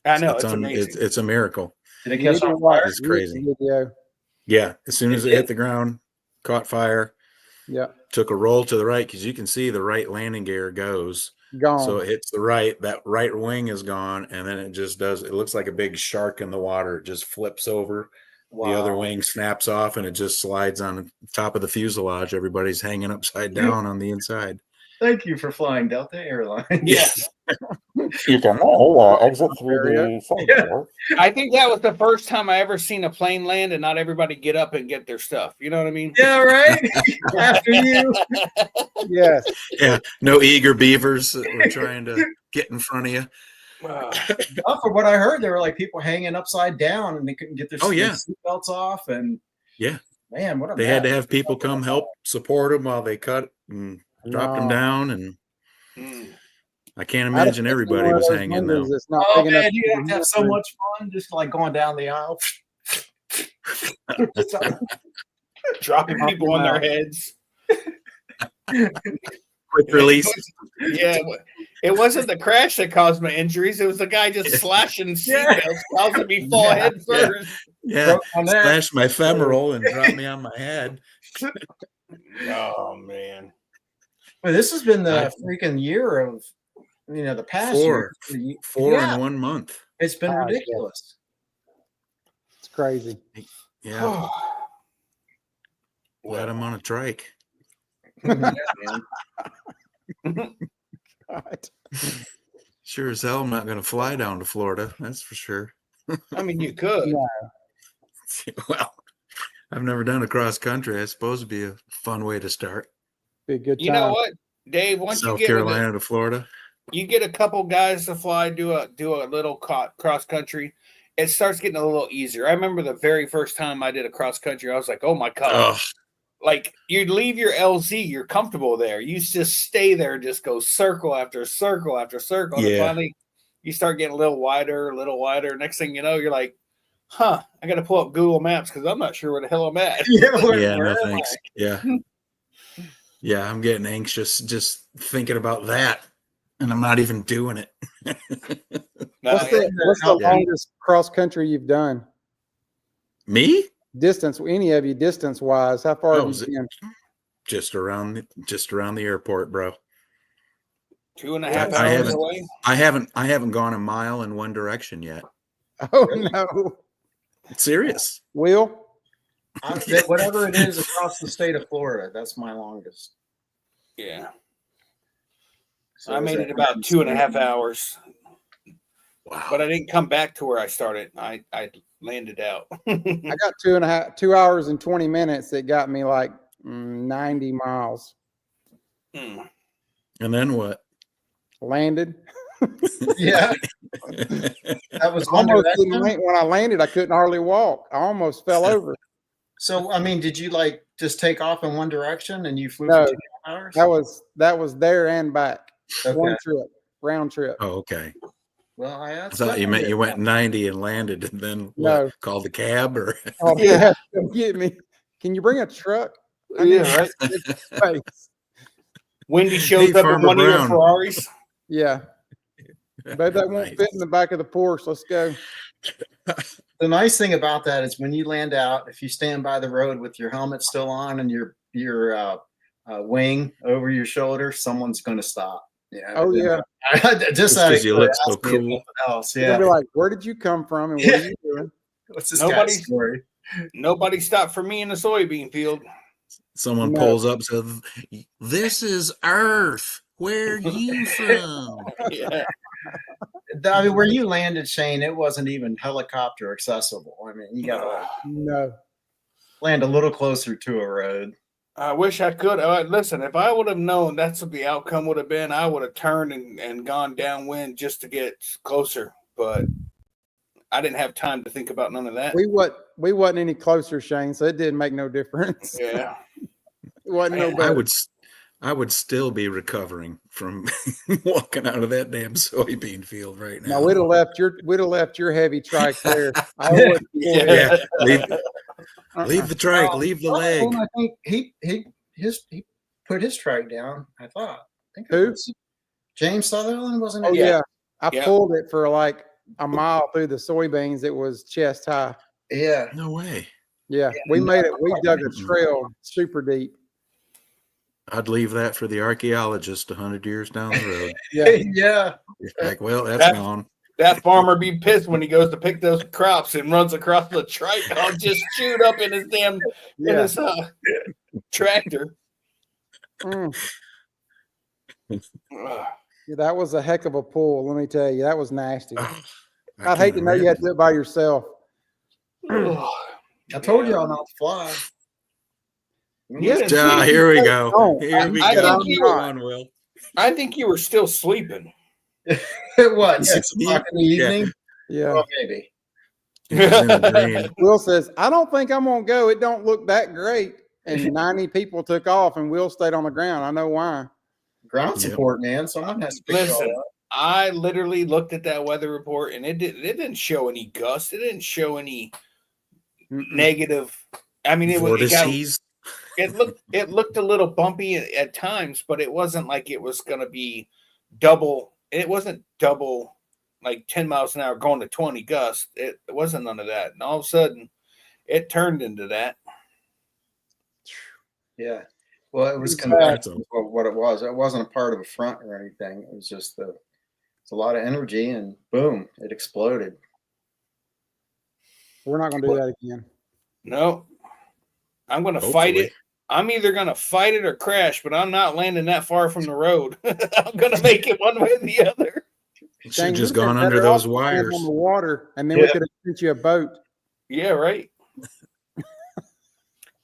I know, it's amazing. It's a miracle. Did it catch on fire? It's crazy. Yeah, as soon as it hit the ground, caught fire. Yeah. Took a roll to the right, because you can see the right landing gear goes. Gone. So it hits the right, that right wing is gone, and then it just does, it looks like a big shark in the water. It just flips over. Wow. The other wing snaps off, and it just slides on the top of the fuselage. Everybody's hanging upside down on the inside. Thank you for flying Delta Airlines. Yes. You can now exit through the front door. I think that was the first time I ever seen a plane land and not everybody get up and get their stuff. You know what I mean? Yeah, right. After you. Yes. Yeah. No eager beavers that were trying to get in front of you. Well, from what I heard, there were like people hanging upside down and they couldn't get their Oh, yeah. seatbelts off. And Yeah. man, what a They had to mess. have people come help support them while they cut and dropped them No. down. And I can't I'd have imagine taken everybody one of was those hanging windows though. that's not Oh big enough man, you to have to have so much fun just like going down the aisle. Dropping people on their heads. Quick release. Yeah, it wasn't the crash that caused my injuries. It was the guy just slashing seatbelts, causing me fall head first. Yeah. Broke my neck. Slashed my femoral and dropped me on my head. Oh man. But this has been the freaking year of, the past Four year. in 1 month. It's been Oh, yeah. ridiculous. It's crazy. Yeah. Glad I'm on a trike. Yeah, man. God. Sure as hell I'm not going to fly down to Florida. That's for sure. I mean, you could. No. Well, I've never done a cross country. I suppose it'd be a fun way to start. Be a good time. You know what, Dave? Once South you get with Carolina to Florida. you get a couple guys to fly, do a little cross country, it starts getting a little easier. I remember the very first time I did a cross country, I was like, oh my God. Oh, Like you'd leave your LZ, you're comfortable there. You just stay there and just go circle after circle after circle. And Yeah. finally you start getting a little wider. Next thing you know, you're like, I got to pull up Google Maps because I'm not sure where the hell I'm at. yeah, where no am thanks. I? Yeah. Yeah, I'm getting anxious just thinking about that. And I'm not even doing it. What's the Yeah. longest cross country you've done? Me? Distance, any of you, distance wise, how far Oh, have is you it- been? Just around the airport, bro. 2.5 I hours away. I haven't gone a mile in one direction yet. Oh no, Serious. Will? Whatever it is across the state of Florida, that's my longest. Yeah. So I is made that it about 2.5 hours, Wow. but I didn't come back to where I started. I landed out. I got 2 hours and 20 minutes. That got me like 90 miles. Mm. And then what? Landed. Yeah, that was one Almost direction. didn't when I landed, I couldn't hardly walk. I almost fell over. So, I mean, did you like just take off in one direction and you flew No. for 2 hours? That was there and back. Okay. One trip, round trip. Oh, okay. Well, I thought you meant you went 90 and landed and then No. called the cab or Oh, yeah. Come get me. Can you bring a truck? I need right. space. Wendy shows Hey, up in Farmer one of your Brown. Ferraris. Yeah. But that won't fit in the back of the Porsche. Let's go. The nice thing about that is when you land out, if you stand by the road with your helmet still on and your wing over your shoulder, someone's going to stop. Yeah. Oh, yeah. Just out of 'cause you look so curiosity, if cool. nothing else. They'll Yeah. be like, where did you come from and what are you doing? What's this Nobody- guy's story? Nobody stopped for me in the soybean field. someone No. pulls up and says, "This is Earth. Where you from?" Yeah. I mean, where you landed, Shane, it wasn't even helicopter accessible. I mean, you got to No. land a little closer to a road. I wish I could. Listen, if I would have known that's what the outcome would have been, I would have turned and gone downwind just to get closer. But I didn't have time to think about none of that. We wasn't any closer, Shane, so it didn't make no difference. Yeah. It wasn't no Man, better. I would still be recovering from walking out of that damn soybean field right now. No, we'd have left your heavy trike there. I wouldn't. Yeah. Leave the trike, leave the leg. Well, I think he put his trike down. I think it Who? was James Sutherland, wasn't it? Oh yeah. I Yeah. pulled it for like a mile through the soybeans. It was chest high. Yeah. No way. Yeah, we made it. We dug a trail super deep. I'd leave that for the archaeologist 100 years down the road. Yeah, Yeah. Like, well, that's That- gone. That farmer be pissed when he goes to pick those crops and runs across the trike all just chewed up in his damn yeah. tractor. Mm. Yeah, that was a heck of a pull. Let me tell you, that was nasty. Oh, I'd hate to know you had to do it by yourself. I told y'all not to fly. Yes. Here we Oh, go. Here we I go. think you Come were- on, Will. I think you were still sleeping. What, 6 o'clock in the evening? Yeah. Well, maybe. Will says, I don't think I'm gonna go. It don't look that great. And 90 people took off, and Will stayed on the ground. I know why. Ground support, man. Someone has to pick it all Listen, up. I literally looked at that weather report, and it didn't show any gusts. It didn't show any negative. I mean, it looked a little bumpy at times, but it wasn't like it was going to be double. It wasn't double, like 10 miles an hour going to 20 gusts. It wasn't none of that. And all of a sudden, it turned into that. Yeah. Well, it was convective what it was. It wasn't a part of a front or anything. It was just it's a lot of energy, and boom, it exploded. We're not going to do that again. No, I'm going to fight it. I'm either going to fight it or crash, but I'm not landing that far from the road. I'm going to make it one way or the other. You should have just gone under those wires on the water, and then we could have sent you a boat. Yeah, right.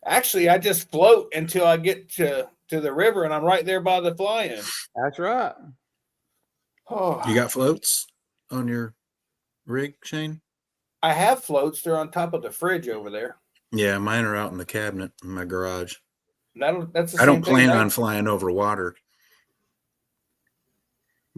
Actually, I just float until I get to the river, and I'm right there by the fly-in. That's right. Oh, You got floats on your rig, Shane? I have floats. They're on top of the fridge over there. Yeah, mine are out in the cabinet in my garage. That's the I don't same thing, plan right? on flying over water.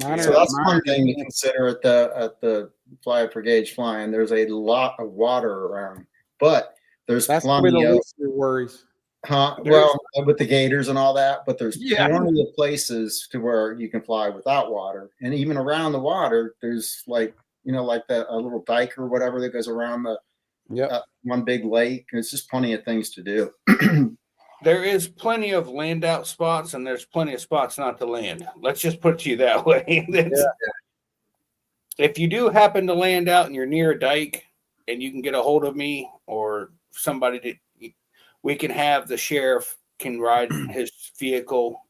So that's one thing to consider at the fly per gauge flying. There's a lot of water around, but there's plenty the of least of your worries. well, with the gators and all that, but there's plenty of places to where you can fly without water, and even around the water, there's like a little dike or whatever that goes around the one big lake. It's just plenty of things to do. There is plenty of land out spots, and there's plenty of spots not to land. Let's just put it to you that way. If you do happen to land out and you're near a dike, and you can get a hold of me or somebody we can have the sheriff can ride his vehicle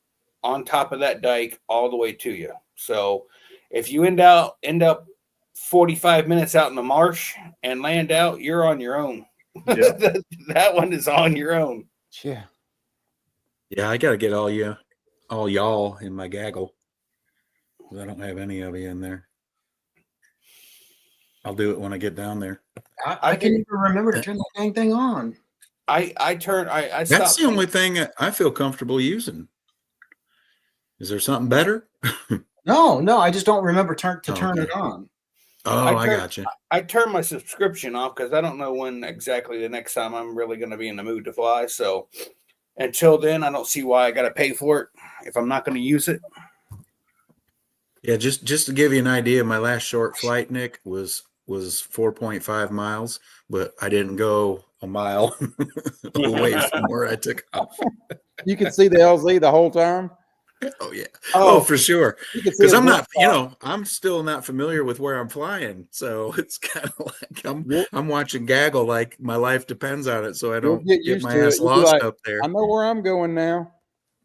on top of that dike all the way to you. So if you end up 45 minutes out in the marsh and land out, you're on your own. Yeah. That one is on your own. Yeah. Yeah, I got to get all y'all in my gaggle. I don't have any of you in there. I'll do it when I get down there. I can't even remember to turn the dang thing on. I That's the only thing I feel comfortable using. Is there something better? No, I just don't remember turn it on. Oh, I got you. I turned my subscription off because I don't know when exactly the next time I'm really going to be in the mood to fly. So until then, I don't see why I got to pay for it if I'm not going to use it. Yeah, just to give you an idea, my last short flight, Nick, was 4.5 miles, but I didn't go a mile away from where I took off. You could see the LZ the whole time. Oh yeah. Oh, for sure. Because I'm not, I'm still not familiar with where I'm flying, so it's kind of like I'm watching gaggle like my life depends on it, so I don't get my ass lost up there. I know where I'm going now.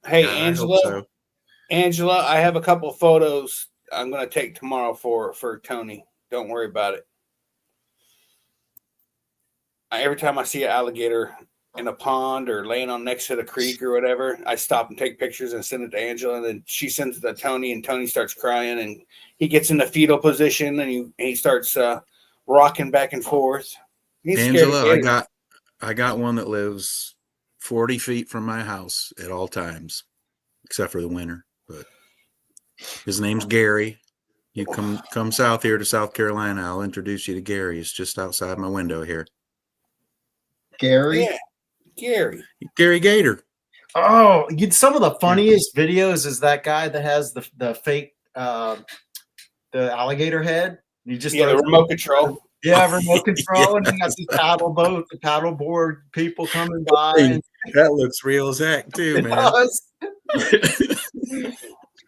Hey, Angela. Angela, I have a couple of photos I'm going to take tomorrow for Tony. Don't worry about it. Every time I see an alligator in a pond or laying on next to the creek or whatever, I stop and take pictures and send it to Angela, and then she sends it to Tony, and Tony starts crying, and he gets in the fetal position, and he starts rocking back and forth. He's Angela, I got one that lives 40 feet from my house at all times, except for the winter. But his name's Gary. You come south here to South Carolina, I'll introduce you to Gary. It's just outside my window here. Gary? Yeah, Gary Gator. Oh, some of the funniest videos is that guy that has the fake the alligator head. You just the remote control. Yeah, remote control, and he got the paddle board people coming by. That looks real as heck too, man. It's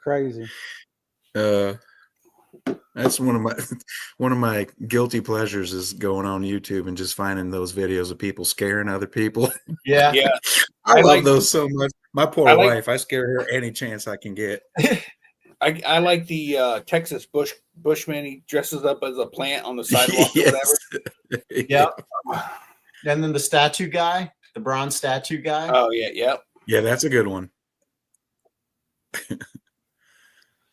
crazy. That's one of my guilty pleasures is going on YouTube and just finding those videos of people scaring other people. Yeah. I love those so much. My poor wife, I scare her any chance I can get. I like the Texas Bushman. He dresses up as a plant on the sidewalk or whatever. Yeah. And then the statue guy, the bronze statue guy. Oh yeah. Yeah, that's a good one.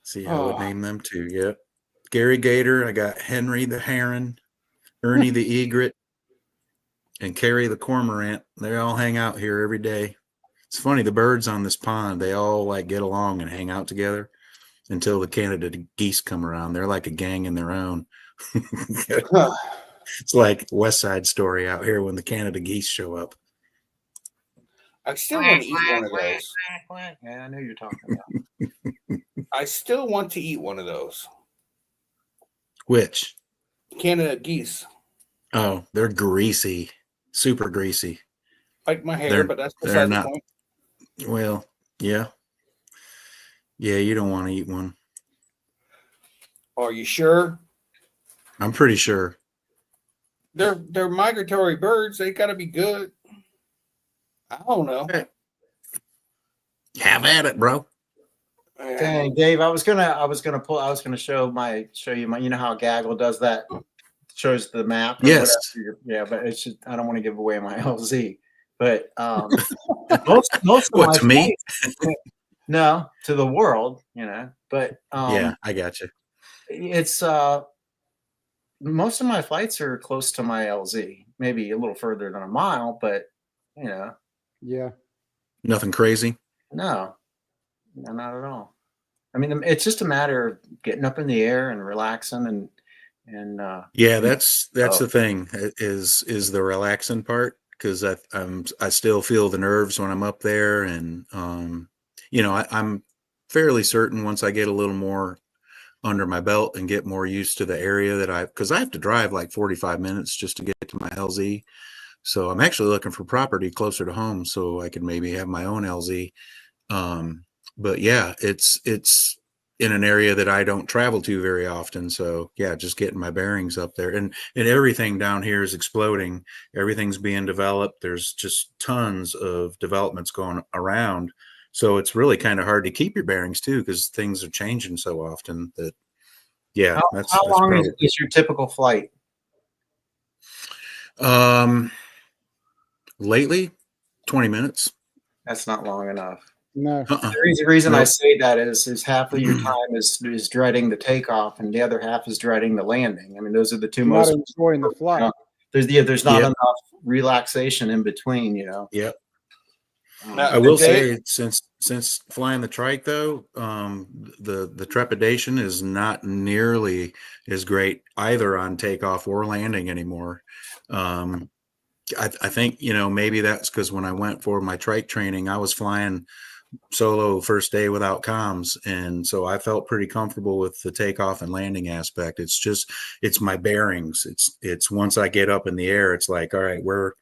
See, I would name them too. Yep. Gary Gator. I got Henry the Heron, Ernie the Egret, and Carrie the Cormorant. They all hang out here every day. It's funny, the birds on this pond, they all like get along and hang out together until the Canada geese come around. They're like a gang in their own. It's like West Side Story out here when the Canada geese show up. I still want to eat one of those. Yeah, I know you're talking about. I still want to eat one of those. Which? Canada geese. Oh, they're greasy, super greasy. Like my hair, but that's they're beside the not. point. Well, yeah. Yeah, you don't want to eat one. Are you sure? I'm pretty sure. They're migratory birds. They gotta be good. I don't know. Have at it, bro. Dang, Dave, I was gonna show you my, you know how Gaggle does that, shows the map. Yes. Yeah, but it's just, I don't want to give away my LZ. But most of What, my to me? flights- no, to the world, you know. But Yeah, I got you. it's most of my flights are close to my LZ, maybe a little further than a mile, but you know, Yeah. Nothing crazy. no, not at all. I mean, it's just a matter of getting up in the air and relaxing and Yeah, that's Oh. the thing is the relaxing part, because I still feel the nerves when I'm up there, and you know, I'm fairly certain once I get a little more under my belt and get more used to the area because I have to drive like 45 minutes just to get to my LZ. So I'm actually looking for property closer to home so I can maybe have my own LZ. But yeah, it's in an area that I don't travel to very often. So yeah, just getting my bearings up there, and everything down here is exploding. Everything's being developed. There's just tons of developments going around. So it's really kind of hard to keep your bearings too, because things are changing so often that, yeah. how long is your typical flight? Lately, 20 minutes. That's not long enough. No. The reason I Nope. say that is half of your time is dreading the takeoff, and the other half is dreading the landing. I mean, those are the two Not most. enjoying the flight. There's not Yep. enough relaxation in between, you know. Yep. Now, I will Dave- say, since flying the trike though, the trepidation is not nearly as great either on takeoff or landing anymore. I think, you know, maybe that's because when I went for my trike training, I was flying solo first day without comms, and so I felt pretty comfortable with the takeoff and landing aspect. It's my bearings. It's once I get up in the air, it's like, all right, where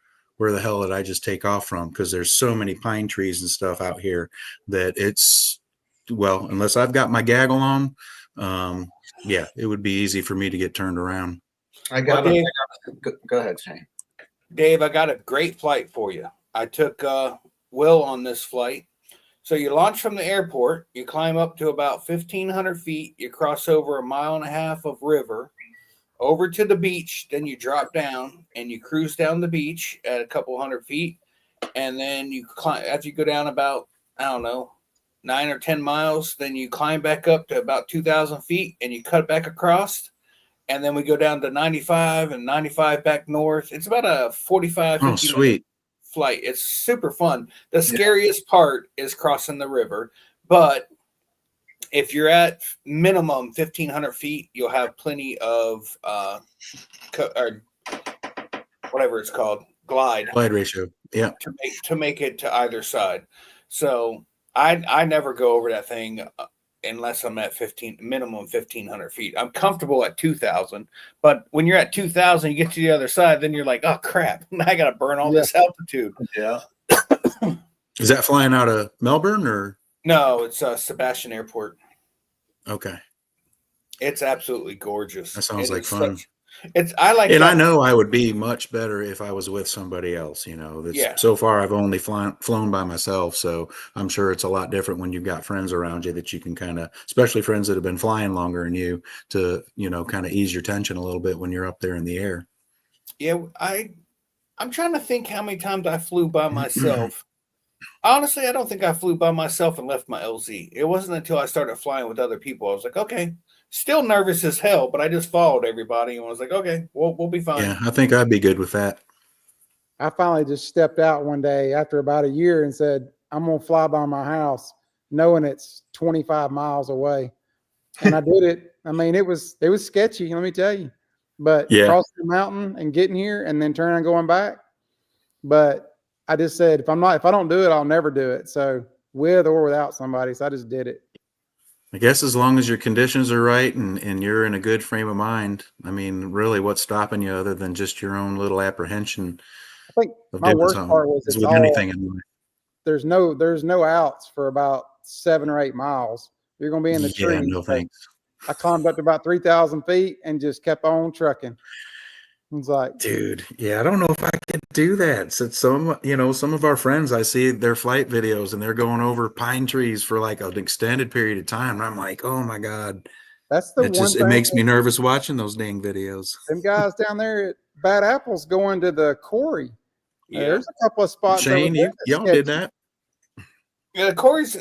the hell did I just take off from? Because there's so many pine trees and stuff out here that unless I've got my gaggle on, yeah, it would be easy for me to get turned around. Go ahead, Shane. Dave, I got a great flight for you. I took Will on this flight. So you launch from the airport, you climb up to about 1,500 feet, you cross over 1.5 miles of river, over to the beach, then you drop down and you cruise down the beach at a couple hundred feet, and then you climb after you go down about, I don't know, 9 or 10 miles, then you climb back up to about 2,000 feet and you cut back across, and then we go down to 95 and 95 back north. It's about a 45 Oh, 50 sweet. flight. It's super fun. The scariest part is crossing the river, but if you're at minimum 1,500 feet, you'll have plenty of or whatever it's called, glide ratio. Yeah. to make it to either side. So I never go over that thing unless I'm at minimum 1,500 feet. I'm comfortable at 2,000, but when you're at 2,000, you get to the other side, then you're like, oh crap, I got to burn all this altitude. Yeah. Is that flying out of Melbourne or? No, it's Sebastian Airport. Okay. It's absolutely gorgeous. That sounds like is fun. I like And that. I know I would be much better if I was with somebody else, you know. Yeah. So far I've only flown by myself, so I'm sure it's a lot different when you've got friends around you that you can kind of, especially friends that have been flying longer than you, to, you know, kind of ease your tension a little bit when you're up there in the air. Yeah, I'm trying to think how many times I flew by myself. Honestly, I don't think I flew by myself and left my LZ. It wasn't until I started flying with other people I was like, okay, Still nervous as hell, but I just followed everybody and was like, okay, we'll be fine. Yeah, I think I'd be good with that. I finally just stepped out one day after about a year and said, I'm going to fly by my house knowing it's 25 miles away. And I did it. I mean, it was sketchy, let me tell you, but crossing the mountain and getting here and then turning and going back. But I just said, if I don't do it, I'll never do it. So with or without somebody. So I just did it. I guess as long as your conditions are right and you're in a good frame of mind, I mean, really what's stopping you other than just your own little apprehension? I think my worst part was with anything in life. There's no outs for about 7 or 8 miles. You're going to be in the Yeah, trees. no thanks. I climbed up to about 3,000 feet and just kept on trucking. It's like, dude, yeah, I don't know if I could do that. So some of our friends, I see their flight videos and they're going over pine trees for like an extended period of time. And I'm like, oh my God. That's the one thing. It makes me nervous watching those dang videos. Them guys down there at Bad Apples going to the quarry. Yeah. There's a couple of spots. Shane, y'all did that. Yeah, the quarries.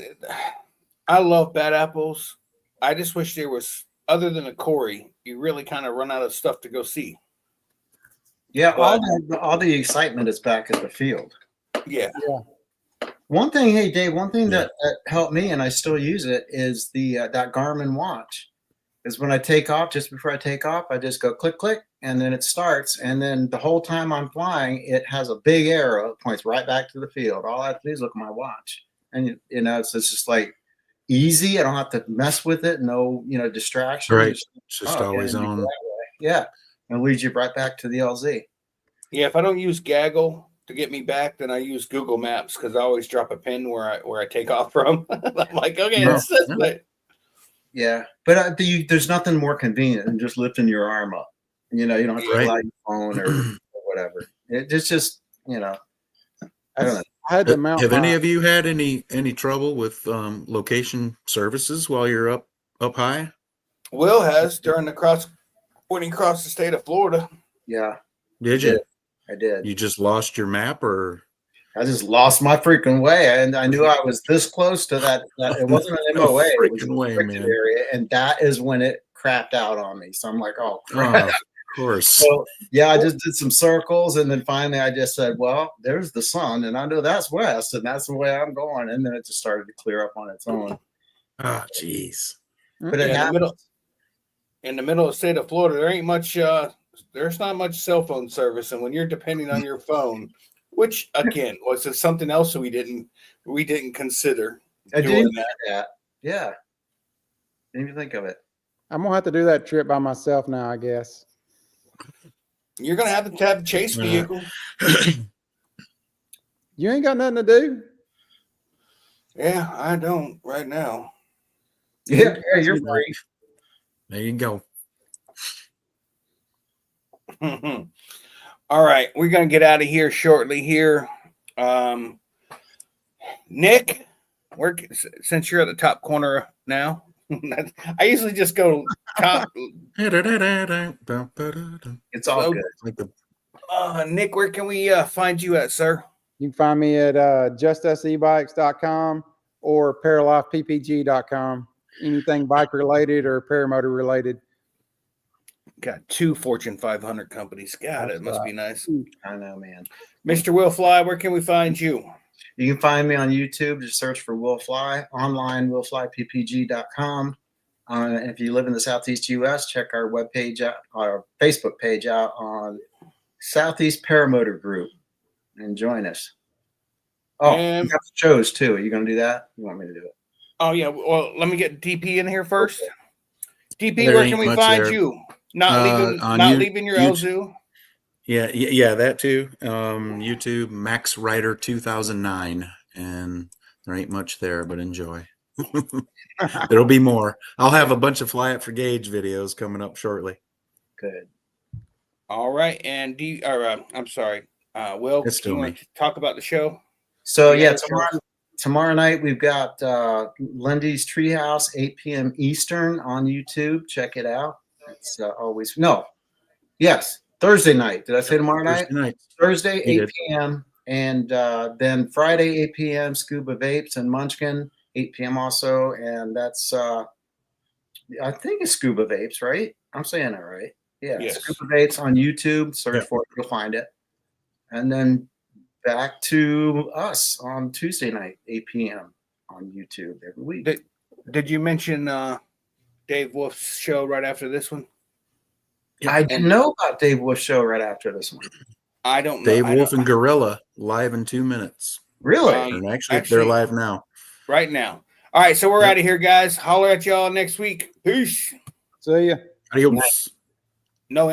I love Bad Apples. I just wish there was, other than a quarry, you really kind of run out of stuff to go see. Yeah, all the excitement is back at the field. Yeah. One thing, hey Dave, that helped me, and I still use it, is the that Garmin watch. Is when I take off, just before I take off, I just go click, click, and then it starts. And then the whole time I'm flying, it has a big arrow. It points right back to the field. All I have to do is look at my watch. And, it's just like easy. I don't have to mess with it. No, distraction. Right. It's just always on. Yeah. And it leads you right back to the LZ. Yeah. If I don't use Gaggle to get me back, then I use Google Maps because I always drop a pin where I take off from. I'm like, okay, it's this way. Yeah, but there's nothing more convenient than just lifting your arm up. You don't have to rely your phone or whatever. It's just, I don't know. I had to mount. Have any of you had any trouble with location services while you're up high? Will has when he crossed the state of Florida. Yeah. Did you? I did. You just lost your map, or? I just lost my freaking way, and I knew I was this close to that it wasn't an MOA, it was a restricted area, and that is when it crapped out on me. So I'm like, oh crap. Of course. So yeah, I just did some circles, and then finally I just said, well, there's the sun, and I know that's west, and that's the way I'm going. And then it just started to clear up on its own. Oh, jeez. But it in the middle of the state of Florida, there ain't much. There's not much cell phone service, and when you're depending on your phone, which again was something else that we didn't consider. I didn't that. Yeah. Didn't even think of it. I'm gonna have to do that trip by myself now, I guess. You're gonna have a chase vehicle. You ain't got nothing to do. Yeah, I don't right now. Yeah, you're free. There you go. All right, we're gonna get out of here shortly. Here, Nick, since you're at the top corner now, I usually just go top. It's all good. Nick, where can we find you at, sir? You can find me at justusebikes.com or paralifeppg.com. Anything bike related or paramotor related. Got 2 Fortune 500 companies. God, it must be nice. I know, man. Mr. Will Fly, where can we find you? You can find me on YouTube. Just search for Will Fly. Online, willflyppg.com. And if you live in the Southeast U.S., check our webpage out, our Facebook page out on Southeast Paramotor Group, and join us. Oh, and we got shows too. Are you going to do that? You want me to do it? Oh yeah. Well, let me get DP in here first. DP, where can we find you? Not leaving your LZoo. Yeah, that too. YouTube Max Rider 2009, and there ain't much there, but enjoy. There'll be more. I'll have a bunch of Fly Up for Gauge videos coming up shortly. Good. All right, and I'm sorry, Will. Do you want to talk about the show? So yeah, tomorrow night we've got Lindy's Treehouse, 8 p.m. Eastern on YouTube. Check it out. It's Thursday night. Did I say tomorrow night? Thursday, 8 p.m. And then Friday, 8 p.m. Scuba Vapes and Munchkin, 8 p.m. also. And that's I think it's Scuba Vapes, right? I'm saying it right. Yeah, Yes. Scuba Vapes on YouTube. Search Yeah. for it, you'll find it. And then back to us on Tuesday night, 8 p.m. on YouTube every week. Did you mention Dave Wolf's show right after this one? I didn't know about Dave Wolf's show right after this one. I don't know. Dave Wolf and Gorilla live in 2 minutes. Really? And actually, they're live now. Right now. All right, so we're out of here, guys. Holler at y'all next week. Peace. See ya. Adios. No